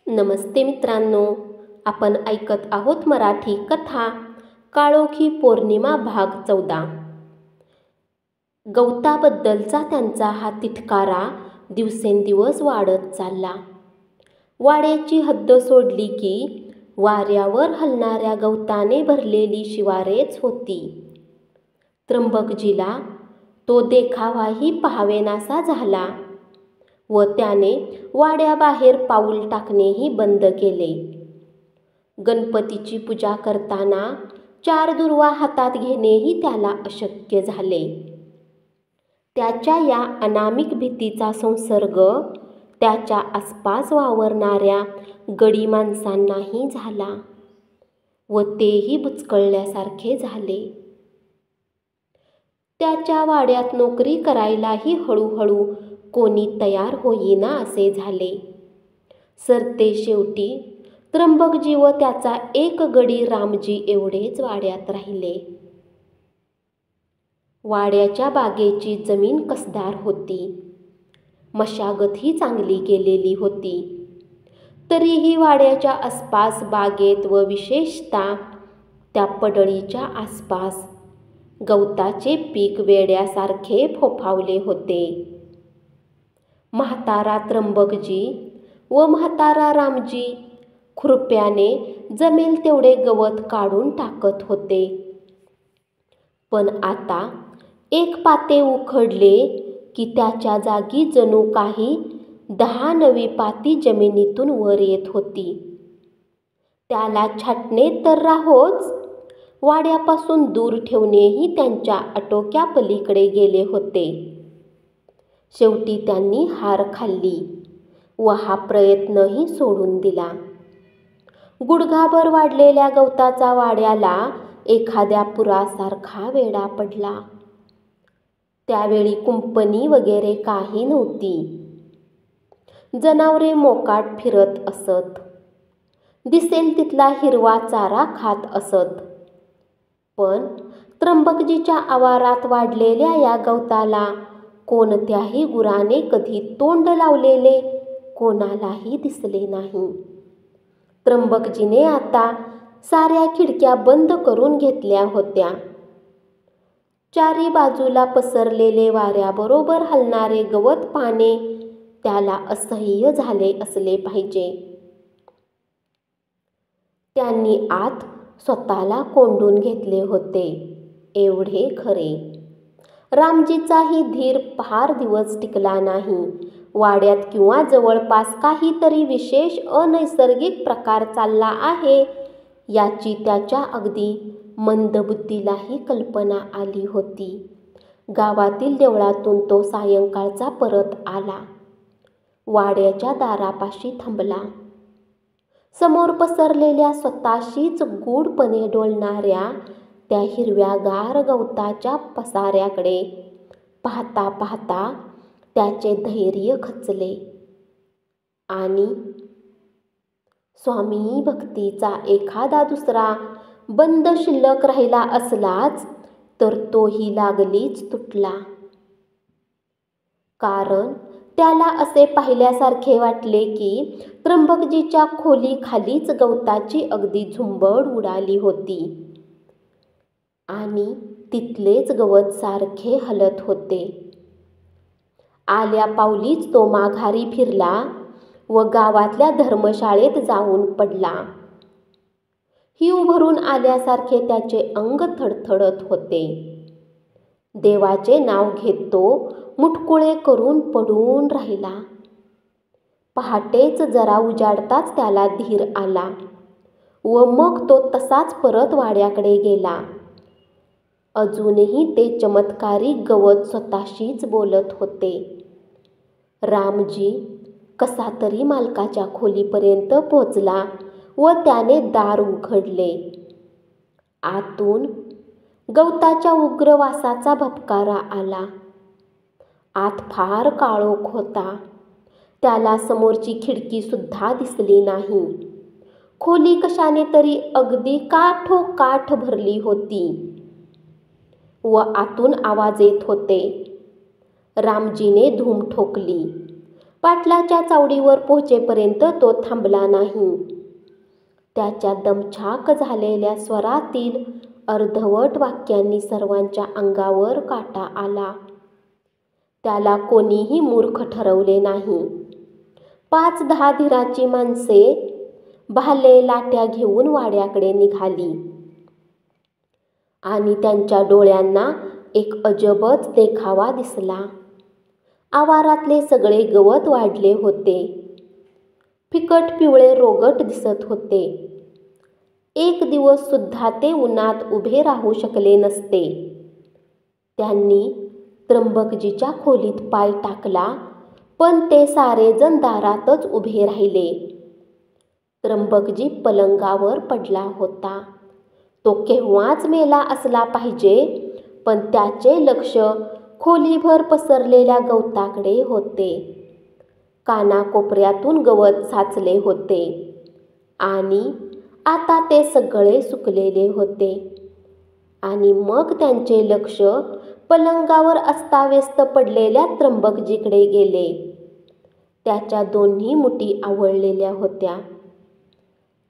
नमस्ते मित्रांनो, आपण ऐकत आहोत मराठी कथा काळोखी पौर्णिमा भाग 14। गवताबद्दलचा त्यांचा हा तिटकारा दिवसेंदिवस वाढत चालला। वाड्याची हद्द सोडली की वाऱ्यावर हलणाऱ्या गवताने भरलेली शिवारेच होती। त्र्यंबकजीला तो देखावाही पाहावेनासा झाला व त्याने वाड्याबाहेर पाऊल टाकणेही बंद केले। गणपतीची पूजा करताना 4 दुर्वा हातात घेणेही त्याला अशक्य झाले। त्याच्या या अनामिक भीतीचा संसर्ग त्याच्या आसपास वावरणाऱ्या गडी माणसांनाही झाला व तेही बुचकळल्यासारखे झाले। त्याच्या वाड्यात नोकरी करायलाही हळूहळू कोणी तयार होईना असे झाले। सरते शेवटी त्र्यंबकजी व त्याचा एक गडी रामजी एवढेच वाड्यात राहिले। वाड्याच्या बागेची जमीन कसदार होती, मशागतही चांगली केलेली होती। तरीही वाड्याच्या आसपास बागेत व विशेषतः त्या पडळीच्या आसपास गवताचे पीक वेड्यासारखे फोफावले होते। म्हातारा त्र्यंबकजी व म्हातारा रामजी खुरप्याने जमेल तेवढे गवत काढून टाकत होते, पण आता एक पाते उखडले की त्याच्या जागी जणू काही 10 नवी पाती जमिनीतून वर येत होती। त्याला छाटणे तर राहोच, वाड्यापासून दूर ठेवणेही त्यांच्या आटोक्यापलीकडे गेले होते। शेवटी त्यांनी हार खाल्ली व हा प्रयत्नही सोडून दिला। गुडघाभर वाढलेल्या गवताचा वाड्याला एखाद्या पुरासारखा वेढा पडला। त्यावेळी कुंपणी वगैरे काही नव्हती। जनावरे मोकाट फिरत असत, दिसेल तिथला हिरवा चारा खात असत, पण त्र्यंबकजीच्या आवारात वाढलेल्या या गवताला कोणत्याही गुराने कधी तोंड लावलेले कोणालाही दिसले नाही। त्र्यंबकजीने आता साऱ्या खिडक्या बंद करून घेतल्या होत्या। चारी बाजूला पसरलेले वाऱ्याबरोबर हलणारे गवत पाहणे त्याला असह्य झाले असले पाहिजे। त्यांनी आत स्वतःला कोंडून घेतले होते एवढे खरे। रामजीचाही धीर फार दिवस टिकला नाही। वाड्यात किंवा जवळपास काहीतरी विशेष अनैसर्गिक प्रकार चालला आहे याची त्याच्या अगदी मंदबुद्धीलाही कल्पना आली होती। गावातील देवळातून तो सायंकाळचा परत आला, वाड्याच्या दारापाशी थांबला। समोर पसरलेल्या स्वतःशीच गूढपणे डोलणाऱ्या त्या हिरव्यागार गवताच्या पसाऱ्याकडे पाहता पाहता त्याचे धैर्य खचले आणि स्वामी भक्तीचा एखादा दुसरा बंद शिल्लक राहिला असलाच तर तोही लागलीच तुटला। कारण त्याला असे पाहिल्यासारखे वाटले की त्र्यंबकजीच्या खोलीखालीच गवताची अगदी झुंबड उडाली होती आणि तिथलेच गवत सारखे हलत होते। आल्या पावलीच तो माघारी फिरला व गावातल्या धर्मशाळेत जाऊन पडला। हिव भरून आल्यासारखे त्याचे अंग थरथरत होते। देवाचे नाव घेत तो मुटकुळे करून पडून राहिला। पहाटेच जरा उजाडताच त्याला धीर आला व मग तो तसाच परत वाड्याकडे गेला। अजूनही ते चमत्कारी गवत स्वतःशीच बोलत होते। रामजी कसा तरी मालकाच्या खोलीपर्यंत पोहोचला व त्याने दार उघडले। आतून गवताच्या उग्र वासाचा भपकारा आला। आत फार काळोख होता, त्याला समोरची खिडकी सुद्धा दिसली नाही। खोली कशाने तरी अगदी काठोकाठ भरली होती व आतून आवाज येत होते। रामजीने धूम ठोकली, पाटलाच्या चावडीवर पोहोचेपर्यंत तो थांबला नाही. त्याच्या दमछाक झालेल्या स्वरातील अर्धवट वाक्यांनी सर्वांच्या अंगावर काटा आला. त्याला कोणीही मूर्ख ठरवले नाही. 5-10 धीराची माणसे भाले लाट्या घेऊन वाड्याकडे निघाली आणि त्यांच्या डोळ्यांना एक अजबच देखावा दिसला. आवारातले सगळे गवत वाढले होते. फिकट पिवळे रोगट दिसत होते. एक दिवस सुद्धा ते उन्हात उभे राहू शकले नसते. त्यांनी त्र्यंबकजीच्या खोलीत पाय टाकला, पण ते सारेजण दारातच उभे राहिले. त्र्यंबकजी पलंगावर पडला होता. तो केव्हाच मेला असला पाहिजे, पण त्याचे लक्ष खोलीभर पसरलेल्या गवताकडे होते. कानाकोपऱ्यातून गवत साचले होते आणि आता ते सगळे सुकलेले होते. आणि मग त्यांचे लक्ष पलंगावर अस्ताव्यस्त पडलेल्या त्र्यंबकजीकडे गेले. त्याच्या दोन्ही मुठी आवळलेल्या होत्या.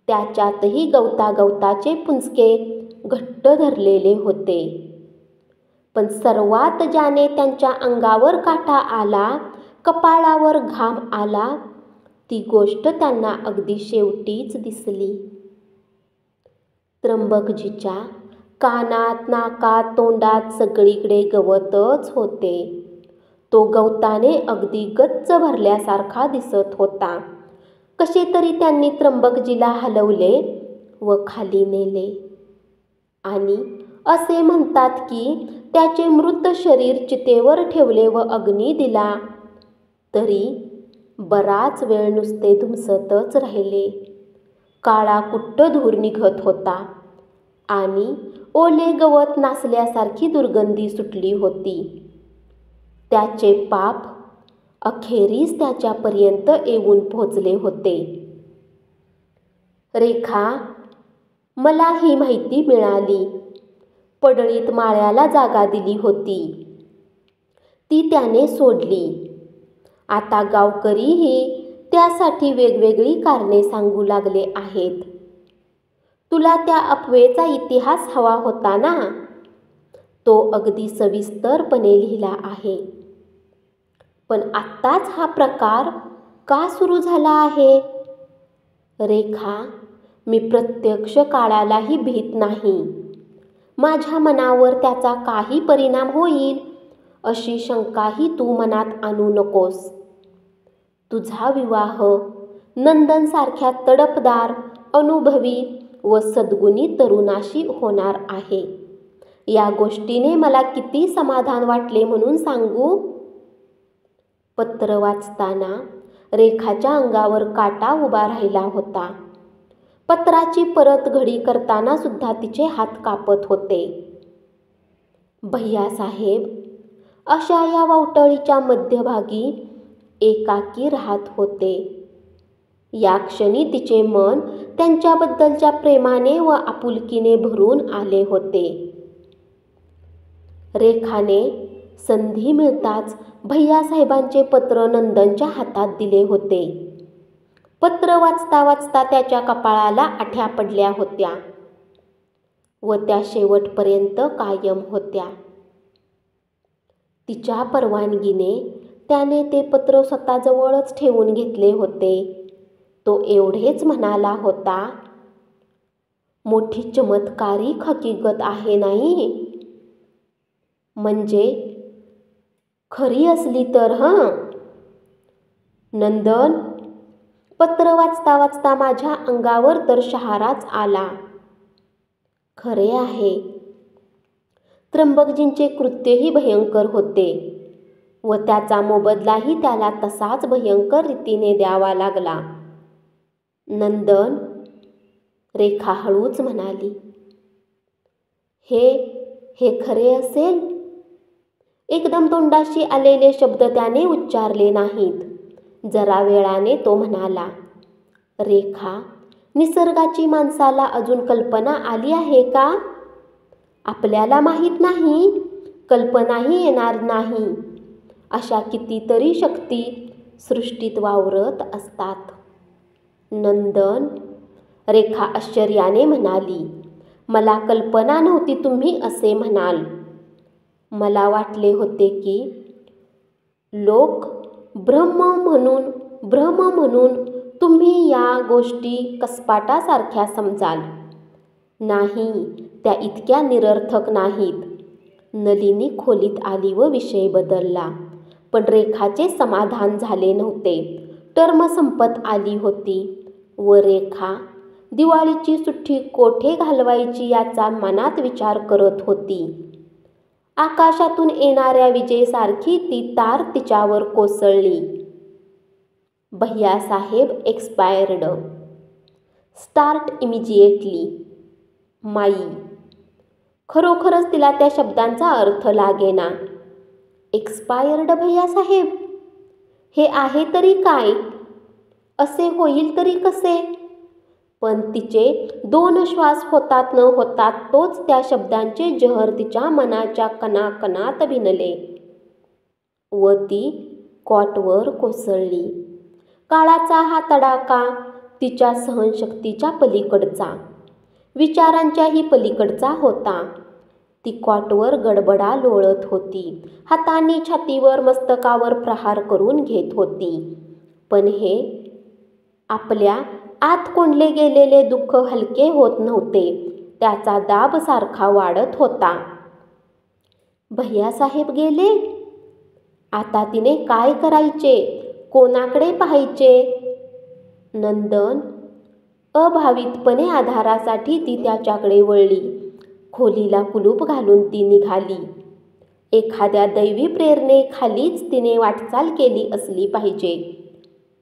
त्याच्यातही गवताचे पुंजके घट्ट धरलेले होते. पण सर्वात ज्याने त्यांच्या अंगावर काटा आला, कपाळावर घाम आला, ती गोष्ट त्यांना अगदी शेवटीच दिसली. त्र्यंबकजीच्या कानात, नाकात, तोंडात सगळीकडे गवतच होते. तो गवताने अगदी गच्च भरल्यासारखा दिसत होता. कसे तरी त्यांनी त्र्यंबकजीला हलवले व खाली नेले आणि असे म्हणतात की त्याचे मृत शरीर चितेवर ठेवले व अग्नी दिला, तरी बराच वेळ नुसते धुमसतच राहिले. काळा कुट्ट धूर निघत होता आणि ओले गवत नासल्यासारखी दुर्गंधी सुटली होती. त्याचे पाप अखेरीस त्याच्यापर्यंत येऊन पोहोचले होते. रेखा, मला ही माहिती मिळाली. पडळीत माळ्याला जागा दिली होती, ती त्याने सोडली. आता गावकरीही त्यासाठी वेगवेगळी कारणे सांगू लागले आहेत. तुला त्या अफवेचा इतिहास हवा होता ना? तो अगदी सविस्तरपणे लिहिला आहे. पण आत्ताच हा प्रकार का सुरू झाला आहे? रेखा, मी प्रत्यक्ष काळालाही भीत नाही. माझ्या मनावर त्याचा काही परिणाम होईल अशी शंकाही तू मनात आणू नकोस. तुझा विवाह नंदनसारख्या तडफदार, अनुभवी व सद्गुणी तरुणाशी होणार आहे. या गोष्टीने मला किती समाधान वाटले म्हणून सांगू? पत्र वाचताना रेखाच्या अंगावर काटा उभा राहिला होता. पत्राची परत घडी करताना सुद्धा तिचे हात कापत होते. भैयासाहेब अशा या वावटळीच्या मध्यभागी एकाकी राहत होते. या क्षणी तिचे मन त्यांच्याबद्दलच्या प्रेमाने व आपुलकीने भरून आले होते. रेखाने संधी मिळताच भैयासाहेबांचे पत्र नंदनच्या हातात दिले होते. पत्र वाचता वाचता त्याच्या कपाळाला आठ्या पडल्या होत्या व त्या शेवटपर्यंत कायम होत्या. तिच्या परवानगीने त्याने ते पत्र स्वतःजवळच ठेवून घेतले होते. तो एवढेच म्हणाला होता, मोठी चमत्कारिक हकीकत आहे नाही? म्हणजे खरी असली तर नंदन, पत्र वाचता वाचता माझ्या अंगावर तर शहाराच आला. खरे आहे. त्र्यंबकजींचे कृत्यही भयंकर होते व त्याचा मोबदलाही त्याला तसाच भयंकर रीतीने द्यावा लागला. नंदन, रेखा हळूच म्हणाली. हे खरे असेल? एकदम तोंडाशी आलेले शब्द त्याने उच्चारले नाहीत. जरा वेळाने तो म्हणाला, रेखा, निसर्गाची माणसाला अजून कल्पना आली आहे का? आपल्याला माहीत नाही, कल्पनाही येणार नाही. अशा कितीतरी शक्ती सृष्टीत वावरत असतात. नंदन, रेखा आश्चर्याने म्हणाली, मला कल्पना नव्हती तुम्ही असे म्हणाल. मला वाटले होते की लोक भ्रम म्हणून तुम्ही या गोष्टी कसपाटासारख्या समजाल. नाही, त्या इतक्या निरर्थक नाहीत. नलिनी खोलीत आली व विषय बदलला. पण रेखाचे समाधान झाले नव्हते. टर्म संपत आली होती व रेखा दिवाळीची सुट्टी कोठे घालवायची याचा मनात विचार करत होती. आकाशातून येणाऱ्या विजेसारखी ती तार तिच्यावर कोसळली. भैयासाहेब एक्सपायर्ड. Start immediately. माई. खरोखरच तिला त्या शब्दांचा अर्थ लागेना. एक्सपायर्ड भैयासाहेब? हे आहे तरी काय? असे होईल तरी कसे? पण तिचे 2 श्वास होतात न होतात तोच त्या शब्दांचे जहर तिच्या मनाच्या कणाकणात भिनले व ती कॉटवर कोसळली. काळाचा हा तडाखा तिच्या सहनशक्तीच्या पलीकडचा, विचारांच्याही पलीकडचा होता. ती कॉटवर गडबडा लोळत होती. हातांनी छातीवर मस्तकावर प्रहार करून घेत होती. पण हे आपल्या आत कोंडले गेलेले दुःख हलके होत नव्हते. त्याचा दाब सारखा वाढत होता. भैयासाहेब गेले? आता तिने काय करायचे? कोणाकडे पाहायचे? नंदन. अभावितपणे आधारासाठी ती त्याच्याकडे वळली. खोलीला कुलूप घालून ती निघाली. एखाद्या दैवी प्रेरणेखालीच तिने वाटचाल केली असली पाहिजे.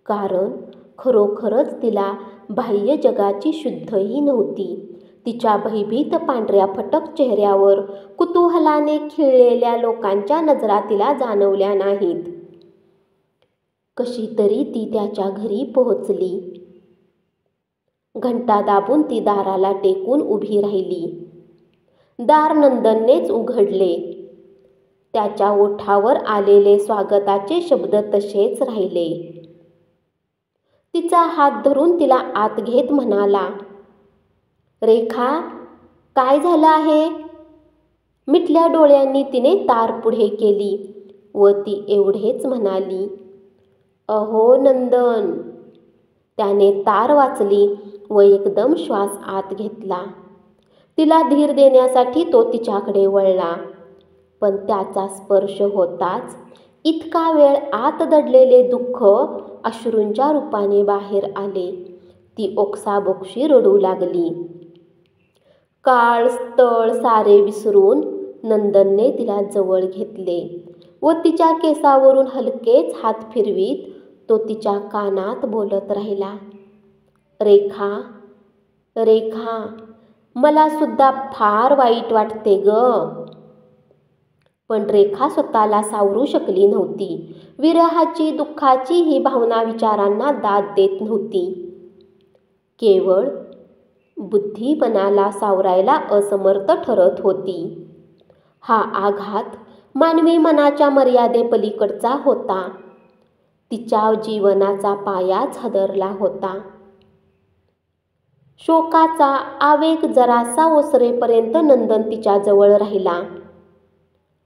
कारण खरोखरच तिला बाह्य जगाची शुद्धही नव्हती. तिच्या भयभीत पांढऱ्या फटक चेहऱ्यावर कुतूहलाने खिळलेल्या लोकांच्या नजरा तिला जाणवल्या नाहीत. कशी तरी ती त्याच्या घरी पोहोचली. घंटा दाबून ती दाराला टेकून उभी राहिली. दार नंदननेच उघडले. त्याच्या ओठावर आलेले स्वागताचे शब्द तसेच राहिले. तिचा हात धरून तिला आत घेत म्हणाला, रेखा, काय झालं आहे? मिटल्या डोळ्यांनी तिने तार पुढे केली व ती एवढेच म्हणाली, अहो नंदन. त्याने तार वाचली व एकदम श्वास आत घेतला. तिला धीर देण्यासाठी तो तिच्याकडे वळला. पण त्याचा स्पर्श होताच इतका वेळ आत दडलेले दुःख अश्रूंच्या रूपाने बाहेर आले. ती ओक्साबोक्शी रडू लागली. काळ स्थळ सारे विसरून नंदनने तिला जवळ घेतले व तिच्या केसावरून हलकेच हात फिरवीत तो तिच्या कानात बोलत राहिला, रेखा, रेखा, मला सुद्धा फार वाईट वाटते ग. पण रेखा स्वतःला सावरू शकली नव्हती. विरहाची, दुःखाची ही भावना विचारांना दाद देत नव्हती. केवळ बुद्धी मनाला सावरायला असमर्थ ठरत होती. हा आघात मानवी मनाच्या मर्यादेपलीकडचा होता. तिच्या जीवनाचा पायाच हादरला होता. शोकाचा आवेग जरासा ओसरेपर्यंत नंदन तिच्या जवळ राहिला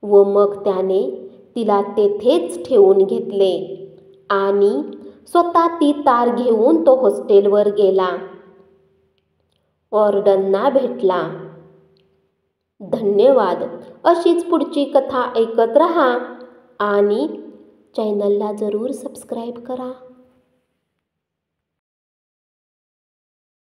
व मग त्याने तिला तेथेच ठेवून घेतले आणि स्वतः ती तार घेऊन तो हॉस्टेलवर गेला. वॉर्डनना भेटला. धन्यवाद. अशीच पुढची कथा ऐकत रहा आणि चॅनलला जरूर सबस्क्राईब करा.